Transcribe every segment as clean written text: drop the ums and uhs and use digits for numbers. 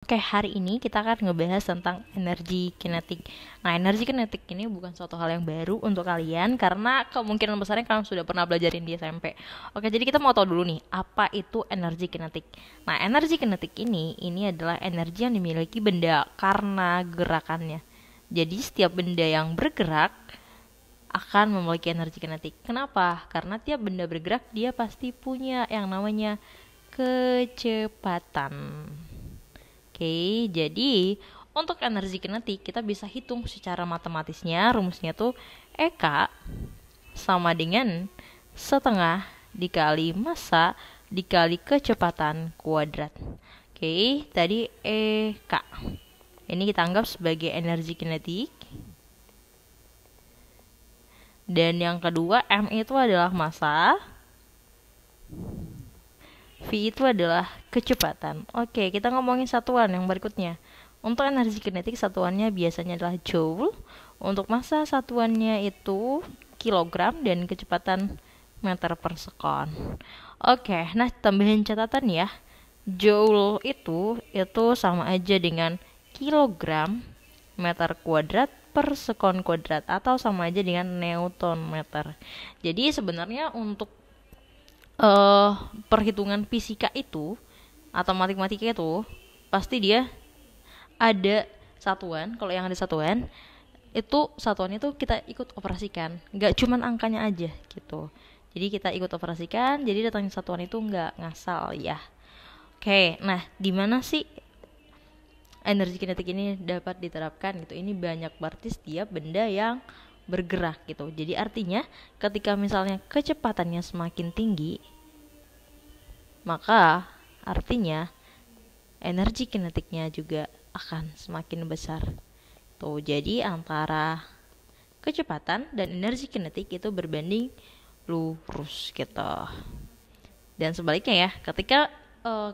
Oke, hari ini kita akan ngebahas tentang energi kinetik. Nah, energi kinetik ini bukan suatu hal yang baru untuk kalian karena kemungkinan besarnya kalian sudah pernah belajarin di SMP. Oke, jadi kita mau tahu dulu nih, apa itu energi kinetik. Nah, energi kinetik ini adalah energi yang dimiliki benda karena gerakannya. Jadi, setiap benda yang bergerak akan memiliki energi kinetik. Kenapa? Karena tiap benda bergerak, dia pasti punya yang namanya kecepatan. Oke, jadi untuk energi kinetik kita bisa hitung secara matematisnya. Rumusnya tuh EK sama dengan setengah dikali massa dikali kecepatan kuadrat. Oke, tadi EK. Ini kita anggap sebagai energi kinetik. Dan yang kedua, M itu adalah massa. V itu adalah kecepatan. Oke, kita ngomongin satuan yang berikutnya. Untuk energi kinetik satuannya biasanya adalah joule. Untuk massa satuannya itu kilogram dan kecepatan meter per sekon. Oke, nah tambahin catatan ya. Joule itu sama aja dengan kilogram meter kuadrat per sekon kuadrat atau sama aja dengan newton meter. Jadi sebenarnya untuk perhitungan fisika itu atau matematika itu pasti dia ada satuan. Kalau yang ada satuan itu satuannya tuh kita ikut operasikan, nggak cuman angkanya aja gitu. Jadi kita ikut operasikan, jadi datangnya satuan itu nggak ngasal ya. Oke, nah di mana sih energi kinetik ini dapat diterapkan gitu? Ini banyak berarti setiap benda yang bergerak gitu. Jadi artinya ketika misalnya kecepatannya semakin tinggi, maka artinya energi kinetiknya juga akan semakin besar. Tuh, jadi antara kecepatan dan energi kinetik itu berbanding lurus gitu. Dan sebaliknya ya, ketika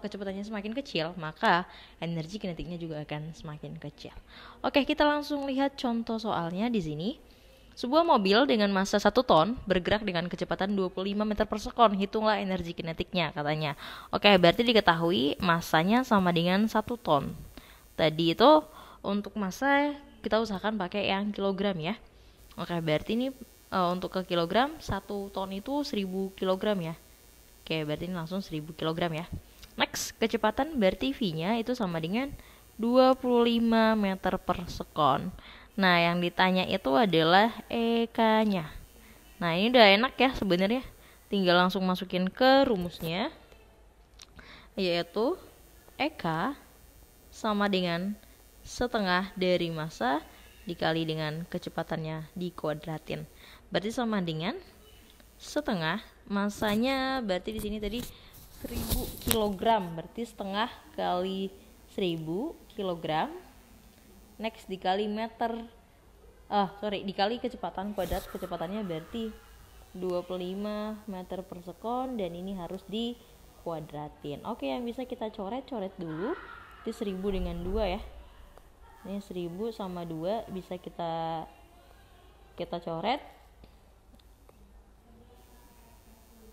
kecepatannya semakin kecil, maka energi kinetiknya juga akan semakin kecil. Oke, kita langsung lihat contoh soalnya di sini. Sebuah mobil dengan massa 1 ton bergerak dengan kecepatan 25 meter per sekon. Hitunglah energi kinetiknya katanya. Oke, berarti diketahui massanya sama dengan 1 ton. Tadi itu untuk massa kita usahakan pakai yang kilogram ya. Oke, berarti ini untuk ke kilogram 1 ton itu 1000 kilogram ya. Oke, berarti ini langsung 1000 kilogram ya. Next, kecepatan berarti V-nya itu sama dengan 25 meter per sekon. Nah, yang ditanya itu adalah EK-nya. Nah, ini udah enak ya sebenarnya. Tinggal langsung masukin ke rumusnya. Yaitu EK sama dengan setengah dari massa dikali dengan kecepatannya dikuadratin. Berarti sama dengan setengah massanya, berarti di sini tadi 1000 kg, berarti setengah kali 1000 kg. Next dikali meter dikali kecepatan kuadrat, kecepatannya berarti 25 meter per sekon dan ini harus dikuadratin. Oke, yang bisa kita coret dulu. Itu 1000 dengan 2 ya. Ini 1000 sama 2 bisa kita coret.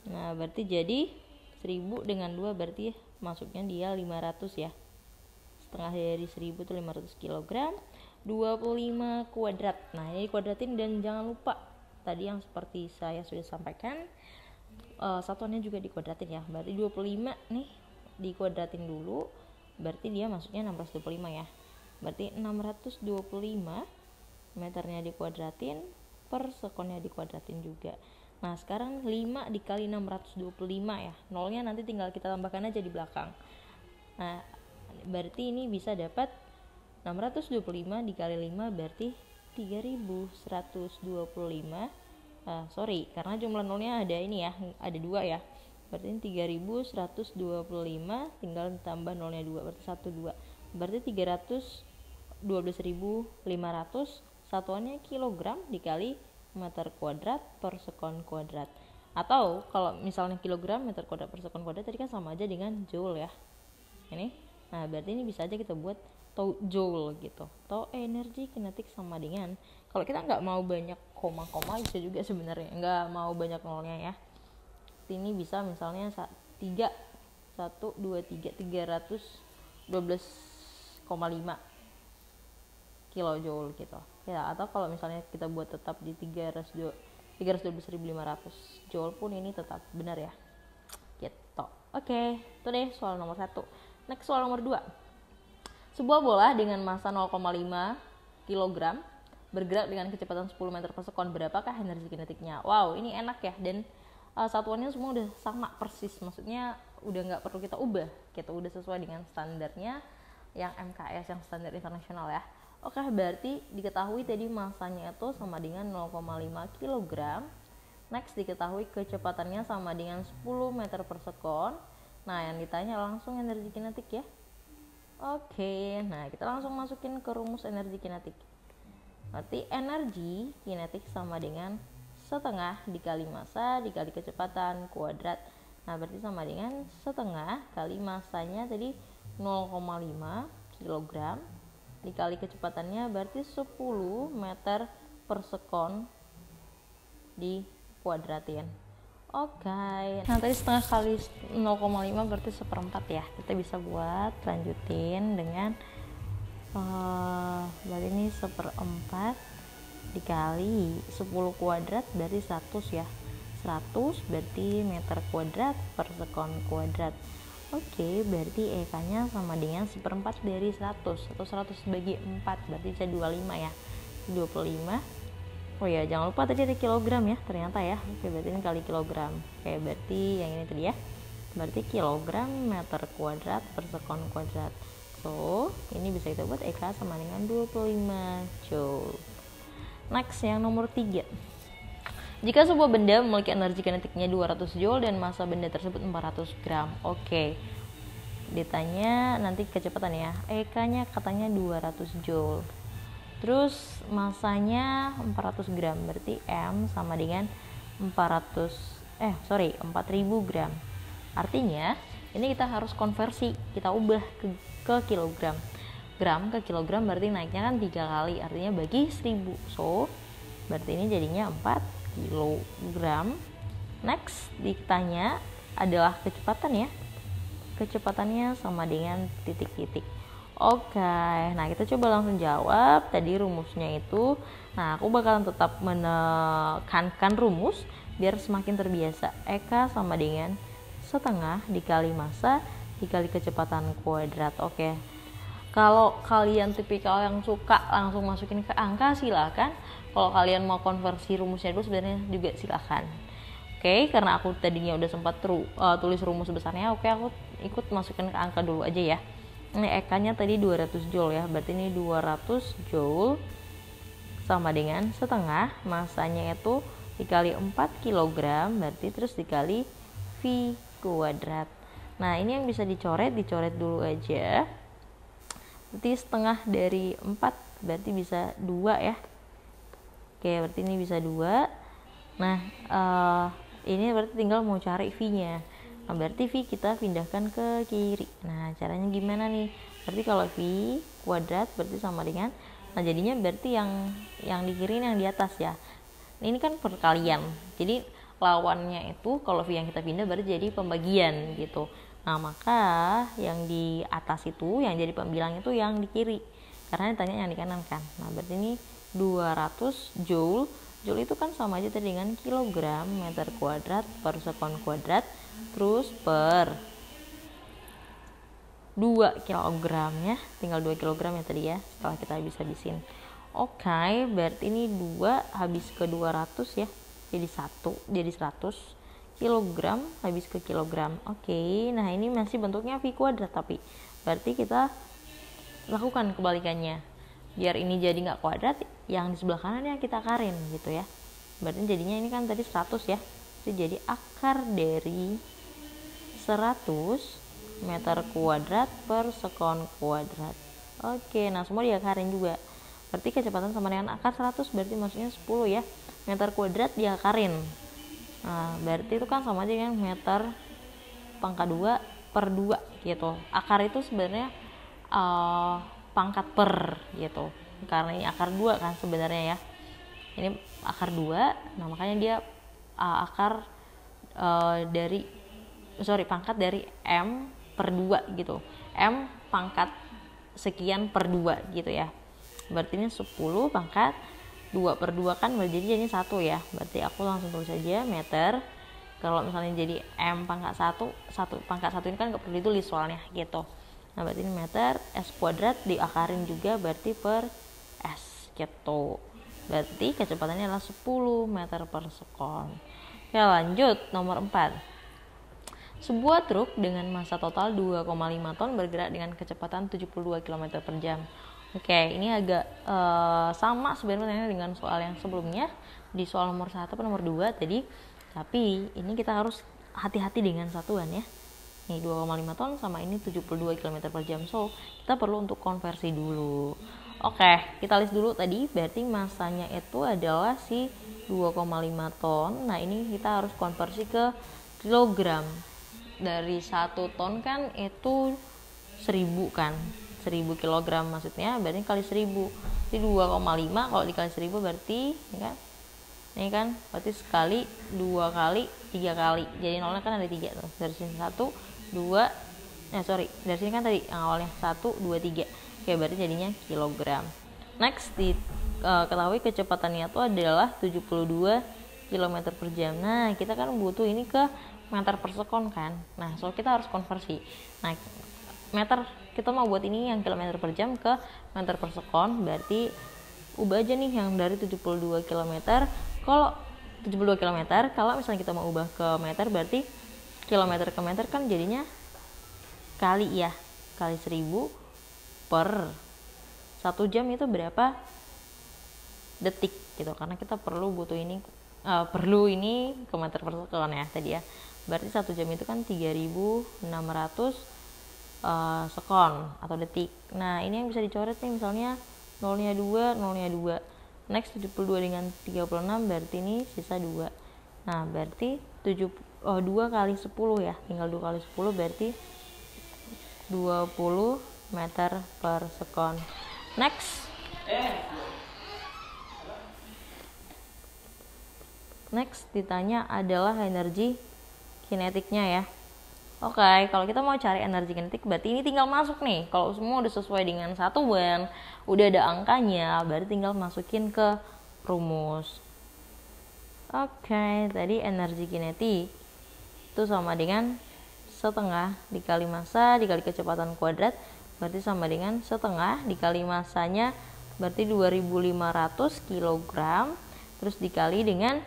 Nah, berarti jadi 1000 dengan 2 berarti masuknya dia 500 ya. Setengah dari 1000 itu 500 kg, 25 kuadrat. Nah, ini kuadratin dan jangan lupa tadi yang seperti saya sudah sampaikan, satuannya juga dikuadratin ya. Berarti 25 nih dikuadratin dulu, berarti dia masuknya 625 ya. Berarti 625 meternya dikuadratin per sekonnya dikuadratin juga. Nah, sekarang 5 dikali 625 ya. Nolnya nanti tinggal kita tambahkan aja di belakang. Nah, berarti ini bisa dapat 625 dikali 5 berarti 3125. Karena jumlah nolnya ada ini ya, ada 2 ya. Berarti ini 3125 tinggal tambah nolnya 2 berarti 12. Berarti 312.500 satuannya kilogram dikali meter kuadrat per sekon kuadrat. Atau kalau misalnya kilogram meter kuadrat per sekon kuadrat tadi kan sama aja dengan joule ya. Ini. Nah, berarti ini bisa aja kita buat joule gitu. Atau energi kinetik sama dengan, kalau kita nggak mau banyak koma-koma bisa juga sebenarnya, nggak mau banyak nolnya ya. Ini bisa misalnya 3 1 2 3 312 kilojoule gitu ya. Atau kalau misalnya kita buat tetap di 312.500 joule pun ini tetap benar ya gitu. Oke, itu deh soal nomor 1. Next, soal nomor 2. Sebuah bola dengan massa 0,5 kg bergerak dengan kecepatan 10 meter per sekon. Berapakah energi kinetiknya? Wow, ini enak ya. Dan satuannya semua udah sama persis. Maksudnya udah nggak perlu kita ubah gitu. Udah sesuai dengan standarnya yang MKS, yang standar internasional ya. Oke, berarti diketahui tadi massanya itu sama dengan 0,5 kg. Next, diketahui kecepatannya sama dengan 10 meter per sekon. Nah, yang ditanya langsung energi kinetik ya. Oke, nah kita langsung masukin ke rumus energi kinetik. Berarti energi kinetik sama dengan setengah dikali massa dikali kecepatan kuadrat. Nah, berarti sama dengan setengah kali massanya tadi 0,5 kg dikali kecepatannya berarti 10 meter per sekon di kuadratin. Oke, nah tadi setengah kali 0,5 berarti 1/4 ya. Kita bisa buat lanjutin dengan berarti ini 1/4 dikali 10 kuadrat berarti 100 ya. 100 berarti meter kuadrat per sekon kuadrat. Oke, berarti EK nya sama dengan 1/4 dari 100 atau 100 bagi 4 berarti bisa 25 ya. 25. Oh ya, jangan lupa tadi ada kilogram ya ternyata ya. Oke, berarti ini kali kilogram. Oke, berarti yang ini tadi ya. Berarti kilogram meter kuadrat per sekon kuadrat. So, ini bisa kita buat EK sama dengan 25 joule. Next, yang nomor 3. Jika sebuah benda memiliki energi kinetiknya 200 joule dan massa benda tersebut 400 gram. Oke. Ditanya nanti kecepatan ya. EK-nya katanya 200 joule. Terus massanya 400 gram. Berarti M sama dengan 4000 gram. Artinya, ini kita harus konversi. Kita ubah ke kilogram. Gram ke kilogram berarti naiknya kan 3 kali. Artinya bagi 1000. So, berarti ini jadinya 4 kilogram. Next, ditanya adalah kecepatan ya. Kecepatannya sama dengan titik-titik. Oke, nah kita coba langsung jawab tadi rumusnya itu. Nah, aku bakalan tetap menekankan rumus biar semakin terbiasa. EK sama dengan setengah dikali massa dikali kecepatan kuadrat. Oke, kalau kalian tipikal yang suka langsung masukin ke angka silahkan. Kalau kalian mau konversi rumusnya dulu sebenarnya juga silahkan. Oke, karena aku tadinya udah sempat tulis rumus besarnya, oke aku ikut masukin ke angka dulu aja ya. Ini EK-nya tadi 200 joule ya, berarti ini 200 joule sama dengan setengah, massanya itu dikali 4 kg, berarti terus dikali V kuadrat. Nah, ini yang bisa dicoret dulu aja. Berarti setengah dari 4 berarti bisa 2 ya. Oke, berarti ini bisa 2. Nah, ini berarti tinggal mau cari V-nya. Nah, berarti V kita pindahkan ke kiri. Nah, caranya gimana nih? Berarti kalau V kuadrat berarti sama dengan, nah jadinya berarti yang di kiri yang di atas ya. Ini kan perkalian. Jadi lawannya itu kalau V yang kita pindah berarti jadi pembagian gitu. Nah, maka yang di atas itu yang jadi pembilang itu yang di kiri. Karena ditanya yang di kanan kan. Nah, berarti ini 200 joule. Joule itu kan sama aja tadi dengan kilogram meter kuadrat per sekon kuadrat terus per 2 kilogram ya, tinggal 2 kilogram ya tadi ya setelah kita habis-habisin. Oke, berarti ini 2 habis ke 200 ya, jadi 100 kilogram habis ke kilogram. Oke, nah ini masih bentuknya V kuadrat tapi berarti kita lakukan kebalikannya. Biar ini jadi nggak kuadrat, yang di sebelah kanan ya kita akarin gitu ya. Berarti jadinya ini kan tadi 100 ya. Itu jadi akar dari 100 meter kuadrat per sekon kuadrat. Oke, nah semua diakarin juga. Berarti kecepatan sama dengan akar 100 berarti maksudnya 10 ya. Meter kuadrat diakarin. Nah, berarti itu kan sama aja dengan meter pangkat 2 per 2 gitu. Akar itu sebenarnya pangkat per gitu, karena ini akar 2 kan sebenarnya ya, ini akar 2, nah makanya dia pangkat dari M per 2 gitu, M pangkat sekian per 2 gitu ya. Berarti ini 10 pangkat 2 per 2 kan jadinya 1 ya. Berarti aku langsung tulis aja meter. Kalau misalnya jadi M pangkat 1 pangkat 1 ini kan nggak perlu ditulis soalnya gitu. Nah berarti ini meter, S kuadrat diakarin juga berarti per S gitu. Berarti kecepatannya adalah 10 meter per sekon. Ya lanjut nomor 4. Sebuah truk dengan massa total 2,5 ton bergerak dengan kecepatan 72 km per jam. Oke, ini agak sama sebenarnya dengan soal yang sebelumnya di soal nomor 1 atau nomor 2 tadi. Tapi ini kita harus hati-hati dengan satuan ya. Ini 2,5 ton sama ini 72 km per jam. So, kita perlu untuk konversi dulu. Oke, kita list dulu tadi. Berarti massanya itu adalah si 2,5 ton. Nah, ini kita harus konversi ke kilogram. Dari 1 ton kan itu 1000 kan, 1000 kg maksudnya, berarti kali 1000. Jadi 2,5 kalau dikali 1000 berarti ini kan berarti sekali, 2 kali, 3 kali. Jadi nolnya kan ada 3 tuh. Dari sini 1, 2, dari sini kan tadi yang awalnya 1, 2, 3. Oke, berarti jadinya kilogram. Next ketahui kecepatannya itu adalah 72 km per jam. Nah, kita kan butuh ini ke meter per sekon kan. Nah, so kita harus konversi. Nah, meter kita mau buat ini yang kilometer per jam ke meter per sekon, berarti ubah aja nih yang dari 72 km. Kalau 72 km, kalau misalnya kita mau ubah ke meter berarti kilometer ke meter kan jadinya kali ya. Kali 1000 per 1 jam itu berapa detik gitu. Karena kita perlu ini ke meter per sekon ya tadi ya. Berarti 1 jam itu kan 3600 sekon atau detik. Nah, ini yang bisa dicoret nih, misalnya nolnya 2, nolnya 2. Next 72 dengan 36 berarti ini sisa 2. Nah, berarti 2 kali 10 ya. Tinggal 2 kali 10 berarti 20 meter per sekon. Next ditanya adalah energi kinetiknya ya. Oke, kalau kita mau cari energi kinetik berarti ini tinggal masuk nih. Kalau semua udah sesuai dengan satuan, udah ada angkanya, berarti tinggal masukin ke rumus. Oke, tadi energi kinetik itu sama dengan setengah dikali massa dikali kecepatan kuadrat, berarti sama dengan setengah dikali massanya berarti 2500 kg, terus dikali dengan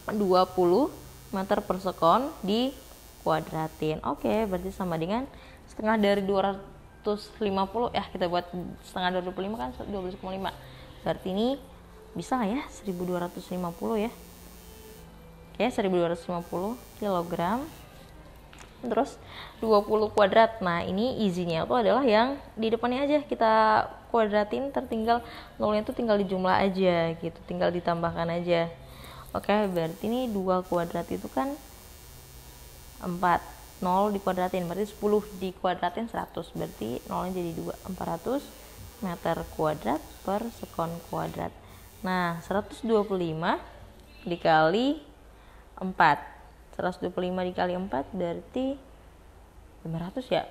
20 meter per sekon di kuadratin. Oke, berarti sama dengan setengah dari 250 ya, kita buat setengah dari 25 kan 12,5. Berarti ini bisa ya 1250 ya. Oke, 1250 kg. Terus 20 kuadrat. Nah, ini easy-nya itu adalah yang di depannya aja kita kuadratin, tertinggal nolnya itu tinggal dijumlah aja gitu, tinggal ditambahkan aja. Oke, berarti ini 2 kuadrat itu kan 4. 0 dikuadratin berarti 10 dikuadratin 100. Berarti nolnya jadi 2. 400 meter kuadrat per sekon kuadrat. Nah, 125 dikali 4. 125 dikali 4 berarti 500 ya.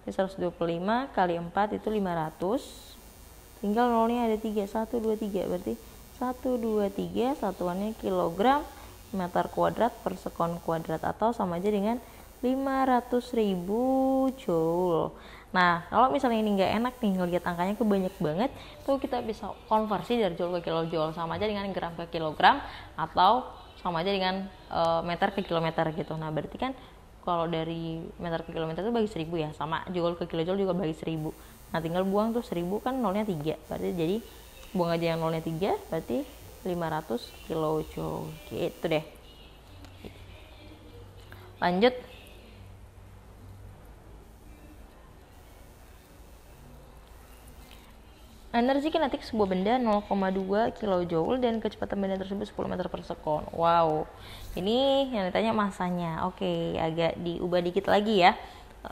125 kali 4 itu 500. Tinggal nolnya ada 3. 1, 2, 3 berarti 1, 2, 3 satuannya kilogram meter kuadrat per sekon kuadrat, atau sama aja dengan 500.000 joule. Nah, kalau misalnya ini nggak enak nih ngelihat angkanya kebanyak banget, tuh kita bisa konversi dari joule ke kilojoule, sama aja dengan gram ke kilogram atau sama aja dengan meter ke kilometer gitu. Nah, berarti kan kalau dari meter ke kilometer itu bagi 1000 ya, sama joule ke kilojoule juga bagi 1000. Nah, tinggal buang tuh 1000 kan nolnya 3, berarti jadi buang aja yang nolnya 3, berarti 500 kilojoule gitu deh. Lanjut. Energi kinetik sebuah benda 0,2 kilojoule dan kecepatan benda tersebut 10 meter per sekon. Wow, ini yang ditanya masanya. Oke, agak diubah dikit lagi ya.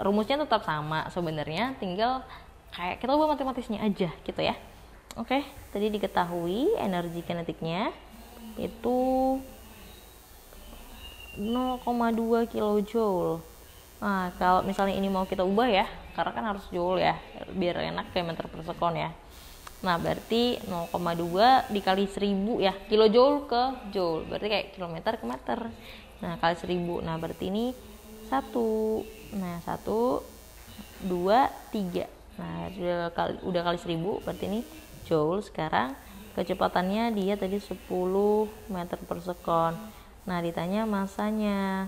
Rumusnya tetap sama sebenarnya, tinggal kayak kita ubah matematisnya aja gitu ya. Oke, tadi diketahui energi kinetiknya itu 0,2 kilojoule. Nah, kalau misalnya ini mau kita ubah ya, karena kan harus joule ya, biar enak kayak meter per sekon ya. Nah berarti 0,2 dikali 1000 ya, kilojoule ke joule, berarti kayak kilometer ke meter. Nah kali 1000, nah berarti ini 1, nah 1, 2, 3. Nah udah kali 1000, berarti ini joule. Sekarang kecepatannya dia tadi 10 meter per sekon. Nah ditanya masanya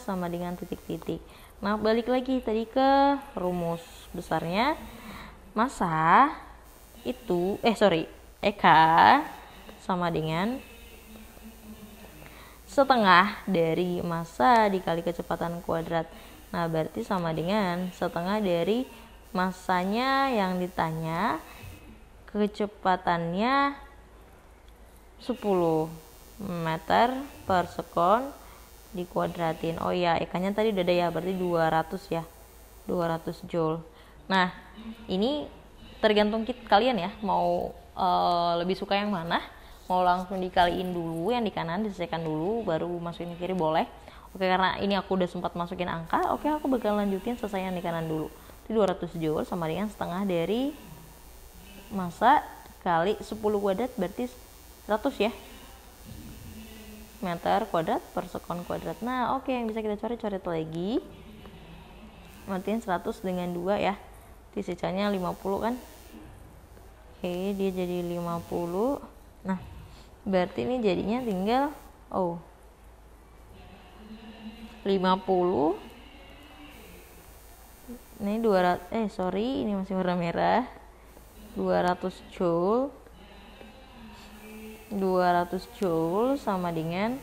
sama dengan titik-titik. Nah balik lagi tadi ke rumus besarnya. Massa itu EK sama dengan setengah dari massa dikali kecepatan kuadrat. Nah berarti sama dengan setengah dari massanya yang ditanya, kecepatannya 10 meter per sekon dikuadratin. Oh ya, EK-nya tadi udah ada ya, berarti 200 ya, 200 joule. Nah ini tergantung kalian ya, mau lebih suka yang mana, mau langsung dikaliin dulu yang di kanan, diselesaikan dulu baru masukin ke kiri boleh. Oke, karena ini aku udah sempat masukin angka, oke aku bakal lanjutin selesai yang di kanan dulu. Jadi 200 joule sama dengan setengah dari massa kali 10 kuadrat, berarti 100 ya, meter kuadrat per sekon kuadrat. Nah oke, yang bisa kita coret lagi, matiin 100 dengan 2 ya, sisanya 50 kan. Oke, dia jadi 50. Nah berarti ini jadinya tinggal 50. Ini 200 ini masih warna merah. 200 joule 200 joule sama dengan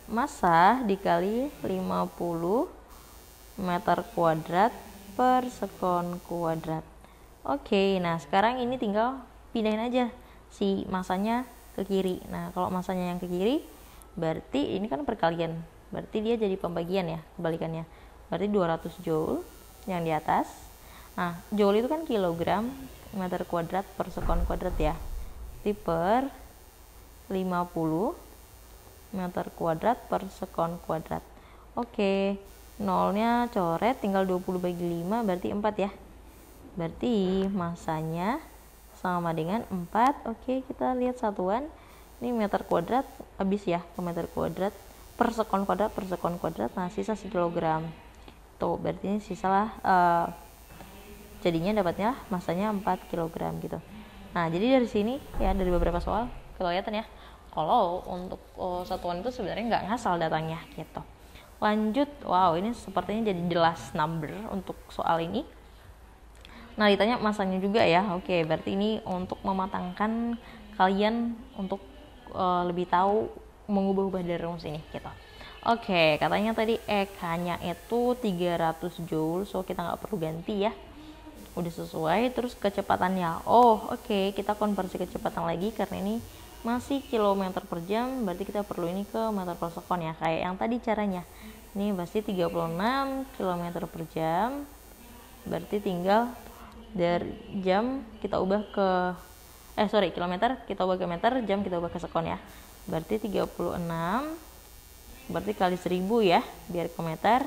massa dikali 50 meter kuadrat per sekon kuadrat. Oke, nah sekarang ini tinggal pindahin aja si massanya ke kiri. Nah kalau massanya yang ke kiri, berarti ini kan perkalian, berarti dia jadi pembagian ya, kebalikannya. Berarti 200 joule yang di atas. Nah joule itu kan kilogram meter kuadrat per sekon kuadrat ya, jadi per 50 meter kuadrat per sekon kuadrat. Oke, nolnya coret, tinggal 20 bagi 5 berarti 4 ya, berarti massanya sama dengan 4. Oke, kita lihat satuan, ini meter kuadrat habis ya ke meter kuadrat per sekon kuadrat. Nah sisa 1 kilogram tuh, berarti ini sisa lah, jadinya dapatnya massanya 4 kilogram gitu. Nah jadi dari sini ya, dari beberapa soal kelihatan ya kalau untuk satuan itu sebenarnya nggak ngasal datangnya gitu. Lanjut, wow ini sepertinya jadi jelas number untuk soal ini. Nah ditanya masanya juga ya. Oke, berarti ini untuk mematangkan kalian untuk lebih tahu mengubah-ubah dari rumus ini gitu. Oke, katanya tadi EK-nya itu 300 joule, so kita nggak perlu ganti ya, udah sesuai. Terus kecepatannya, oke, kita konversi kecepatan lagi karena ini masih kilometer per jam, berarti kita perlu ini ke meter per sekon ya, kayak yang tadi caranya. Ini pasti 36 km per jam, berarti tinggal dari jam kita ubah ke kilometer kita ubah ke meter, jam kita ubah ke sekon ya, berarti 36, berarti kali 1000 ya biar ke meter,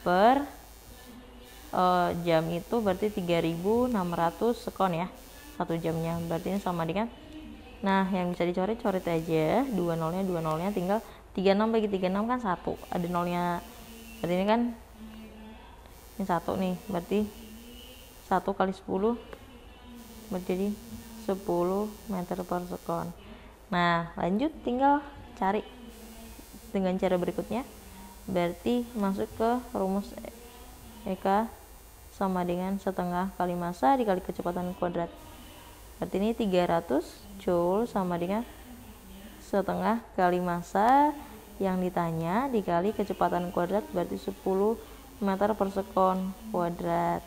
per jam itu berarti 3600 sekon ya 1 jamnya, berarti ini sama dengan, nah yang bisa dicoret aja, 2 nolnya tinggal 36 bagi 36 kan 1, ada nolnya, berarti ini kan ini 1 nih, berarti 1 kali 10 berjadi 10 meter per sekon. Nah lanjut, tinggal cari dengan cara berikutnya, berarti masuk ke rumus EK sama dengan setengah kali massa dikali kecepatan kuadrat. Berarti ini 300 joule sama dengan setengah kali massa yang ditanya dikali kecepatan kuadrat, berarti 10 meter per sekon kuadrat.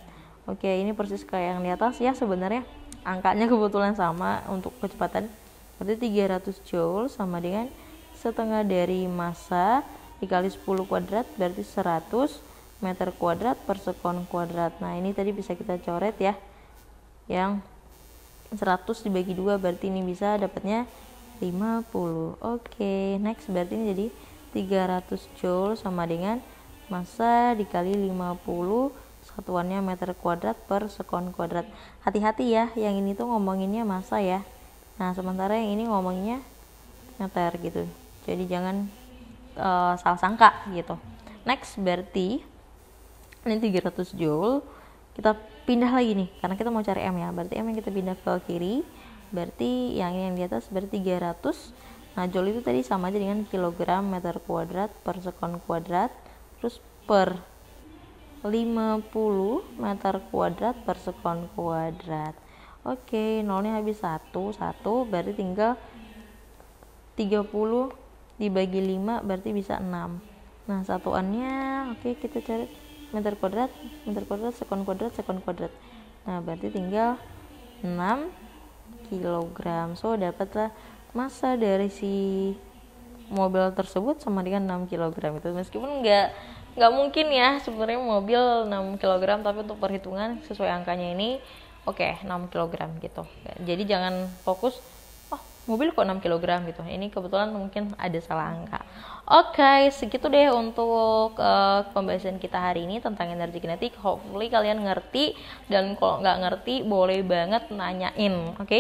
Oke, ini persis kayak yang di atas ya, sebenarnya angkanya kebetulan sama untuk kecepatan. Berarti 300 joule sama dengan setengah dari massa dikali 10 kuadrat, berarti 100 meter kuadrat per sekon kuadrat. Nah ini tadi bisa kita coret ya, yang 100 dibagi 2, berarti ini bisa dapatnya 50. Oke, next, berarti ini jadi 300 joule sama dengan Massa dikali 50, satuannya meter kuadrat per sekon kuadrat. Hati-hati ya, yang ini tuh ngomonginnya massa ya. Nah, sementara yang ini ngomonginnya meter gitu. Jadi jangan salah sangka gitu. Next, berarti ini 300 joule. Kita pindah lagi nih, karena kita mau cari M ya. Berarti M yang kita pindah ke kiri. Berarti yang di atas berarti 300. Nah, joule itu tadi sama aja dengan kilogram meter kuadrat per sekon kuadrat. Terus per 50 meter kuadrat per sekon kuadrat. Oke, nolnya habis 1 berarti tinggal 30 dibagi 5 berarti bisa 6. Nah, satuannya oke, kita cari meter kuadrat, sekon kuadrat. Nah, berarti tinggal 6 kilogram. So, dapatlah massa dari si mobil tersebut sama dengan 6 kg itu. Meskipun nggak mungkin ya sebenarnya mobil 6 kg, tapi untuk perhitungan sesuai angkanya ini oke, 6 kg gitu. Jadi jangan fokus mobil kok 6 kg gitu. Ini kebetulan mungkin ada salah angka. Oke, segitu deh untuk pembahasan kita hari ini tentang energi kinetik. Hopefully kalian ngerti, dan kalau nggak ngerti boleh banget nanyain. Oke.